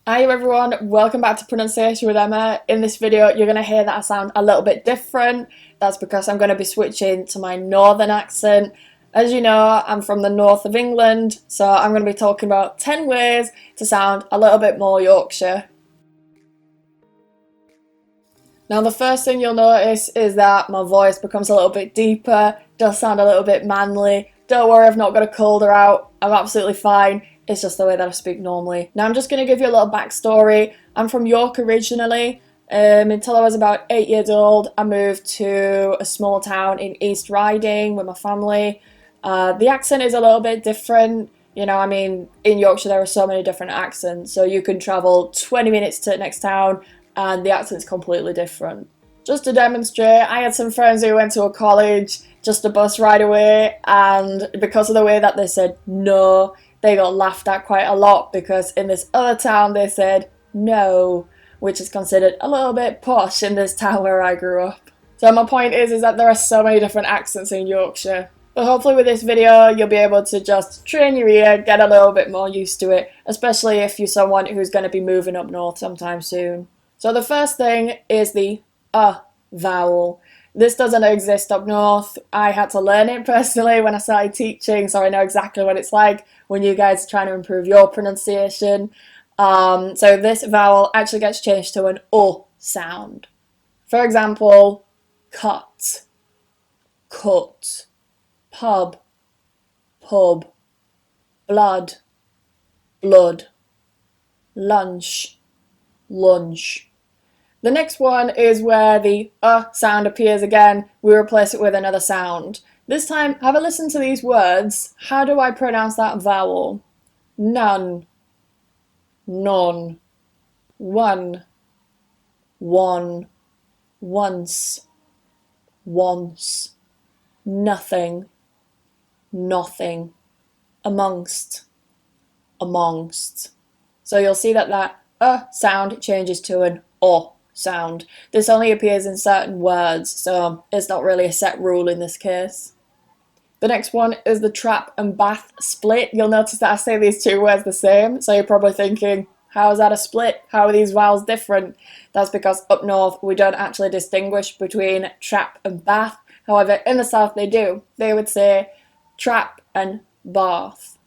Hi everyone, welcome back to Pronunciation with Emma. In this video you're going to hear that I sound a little bit different. That's because I'm going to be switching to my northern accent. As you know, I'm from the north of England, so I'm going to be talking about 10 ways to sound a little bit more Yorkshire. Now the first thing you'll notice is that my voice becomes a little bit deeper, does sound a little bit manly. Don't worry, I've not got a cold or out, I'm absolutely fine. It's just the way that I speak normally. Now I'm just going to give you a little backstory. I'm from York originally. Until I was about 8 years old, I moved to a small town in East Riding with my family. The accent is a little bit different. You know, I mean, in Yorkshire there are so many different accents, so you can travel 20 minutes to the next town and the accent's completely different. Just to demonstrate, I had some friends who went to a college just a bus ride away, and because of the way that they said no, they got laughed at quite a lot because in this other town they said no, which is considered a little bit posh in this town where I grew up. So my point is that there are so many different accents in Yorkshire. But hopefully with this video you'll be able to just train your ear, get a little bit more used to it, especially if you're someone who's going to be moving up north sometime soon. So the first thing is the vowel. This doesn't exist up north. I had to learn it personally when I started teaching, so I know exactly what it's like when you guys are trying to improve your pronunciation. So this vowel actually gets changed to an O sound. For example, cut, cut, pub, pub, blood, blood, lunch, lunch. The next one is where the sound appears again. We replace it with another sound. This time, have a listen to these words. How do I pronounce that vowel? None, none, one, once, once, nothing, nothing, amongst, amongst. So you'll see that sound changes to an O sound. This only appears in certain words, so it's not really a set rule in this case. The next one is the trap and bath split. You'll notice that I say these two words the same, so you're probably thinking, how is that a split? How are these vowels different? That's because up north we don't actually distinguish between trap and bath. However, in the south they do. They would say trap and bath.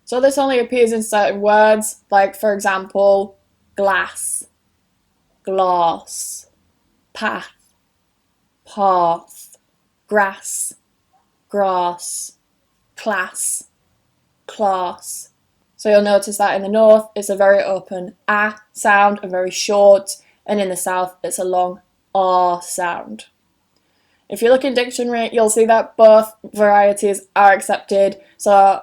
So this only appears in certain words, like for example, glass, glass, path, path, grass, grass, class, class. So you'll notice that in the north it's a very open A sound and very short, and in the south it's a long R sound. If you look in dictionary, you'll see that both varieties are accepted, so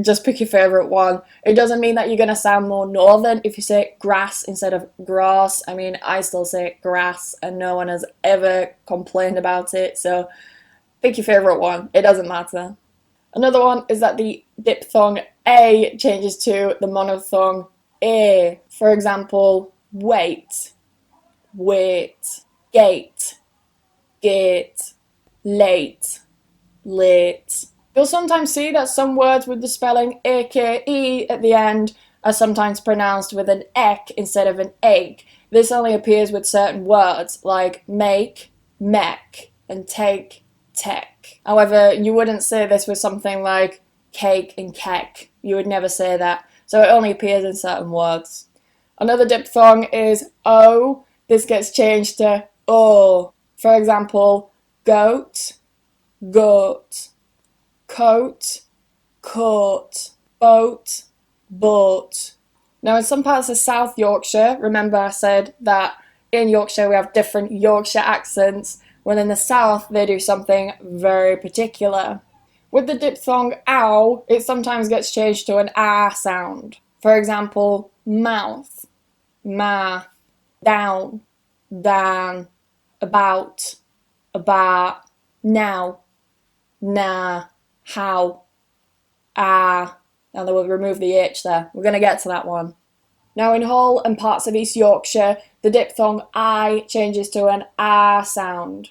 just pick your favourite one. It doesn't mean that you're going to sound more northern if you say grass instead of grass. I mean, I still say grass and no one has ever complained about it, so pick your favourite one. It doesn't matter. Another one is that the diphthong A changes to the monophthong A. For example, wait, wait, gate, gate, late, late. You'll sometimes see that some words with the spelling ake at the end are sometimes pronounced with an ek instead of an ake. This only appears with certain words like make, mek, and take, tek. However, you wouldn't say this with something like cake and kek. You would never say that, so it only appears in certain words. Another diphthong is O. This gets changed to O. For example, goat, goat, coat, coat, boat, boat. Now in some parts of South Yorkshire, remember I said that in Yorkshire we have different Yorkshire accents, when in the south they do something very particular. With the diphthong ow, it sometimes gets changed to an ah sound. For example, mouth, ma, down, dan, about, now, nah, how, now then we'll remove the H there. We're going to get to that one. Now in Hull and parts of East Yorkshire, the diphthong I changes to an ah sound.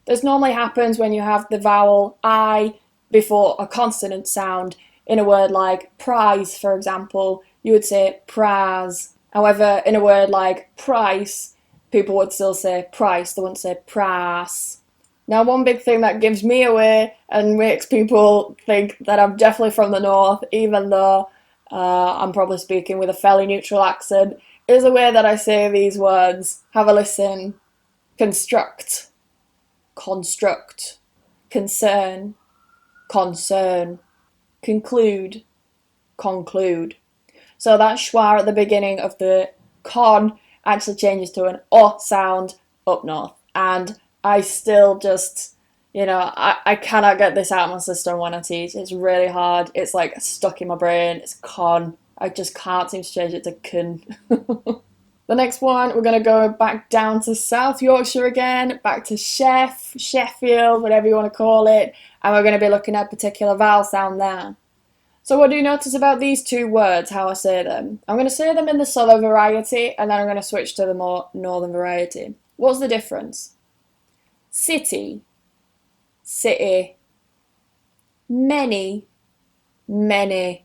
This normally happens when you have the vowel I before a consonant sound. In a word like prize, for example, you would say praz. However, in a word like price, people would still say price, they wouldn't say price. Now, one big thing that gives me away and makes people think that I'm definitely from the north, even though I'm probably speaking with a fairly neutral accent, is the way that I say these words. Have a listen. Construct, construct, concern, concern, conclude, conclude. So that schwa at the beginning of the con actually changes to an O sound up north. And I still just, I cannot get this out of my system when I teach. It's really hard. It's like stuck in my brain. It's con. I just can't seem to change it to kun. The next one, we're going to go back down to South Yorkshire again, back to Sheffield, whatever you want to call it, and we're going to be looking at a particular vowel sound there. So what do you notice about these two words, how I say them? I'm going to say them in the southern variety, and then I'm going to switch to the more northern variety. What's the difference? City, city. Many, many.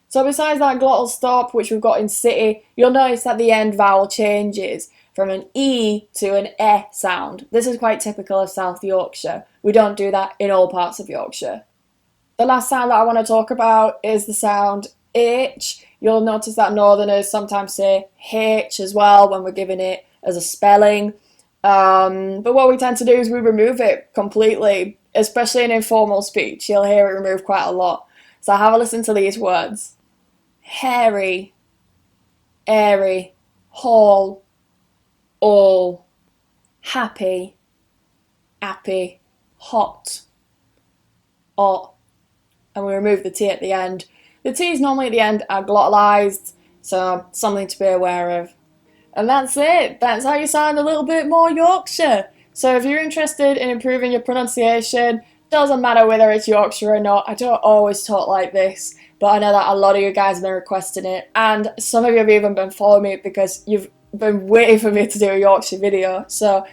So besides that glottal stop, which we've got in city, you'll notice that the end vowel changes from an E to an E sound. This is quite typical of South Yorkshire. We don't do that in all parts of Yorkshire. The last sound that I want to talk about is the sound H. You'll notice that northerners sometimes say H as well when we're giving it as a spelling. But what we tend to do is we remove it completely, especially in informal speech. You'll hear it removed quite a lot. So have a listen to these words. Hairy, airy, hall, all, happy, appy, hot, ot, and we remove the T at the end. The T's normally at the end are glottalized, so something to be aware of. And that's it. That's how you sound a little bit more Yorkshire. So if you're interested in improving your pronunciation, doesn't matter whether it's Yorkshire or not. I don't always talk like this, but I know that a lot of you guys have been requesting it, and some of you have even been following me because you've been waiting for me to do a Yorkshire video. So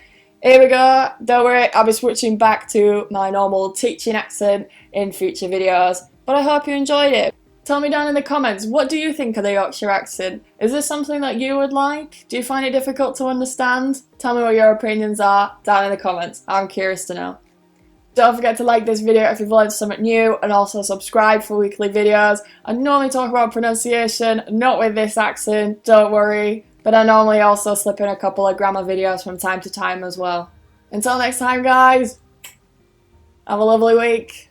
here we go. Don't worry, I'll be switching back to my normal teaching accent in future videos, but I hope you enjoyed it. Tell me down in the comments, what do you think of the Yorkshire accent? Is this something that you would like? Do you find it difficult to understand? Tell me what your opinions are down in the comments. I'm curious to know. Don't forget to like this video if you've learned something new, and also subscribe for weekly videos. I normally talk about pronunciation, not with this accent, don't worry, but I normally also slip in a couple of grammar videos from time to time as well. Until next time guys, have a lovely week.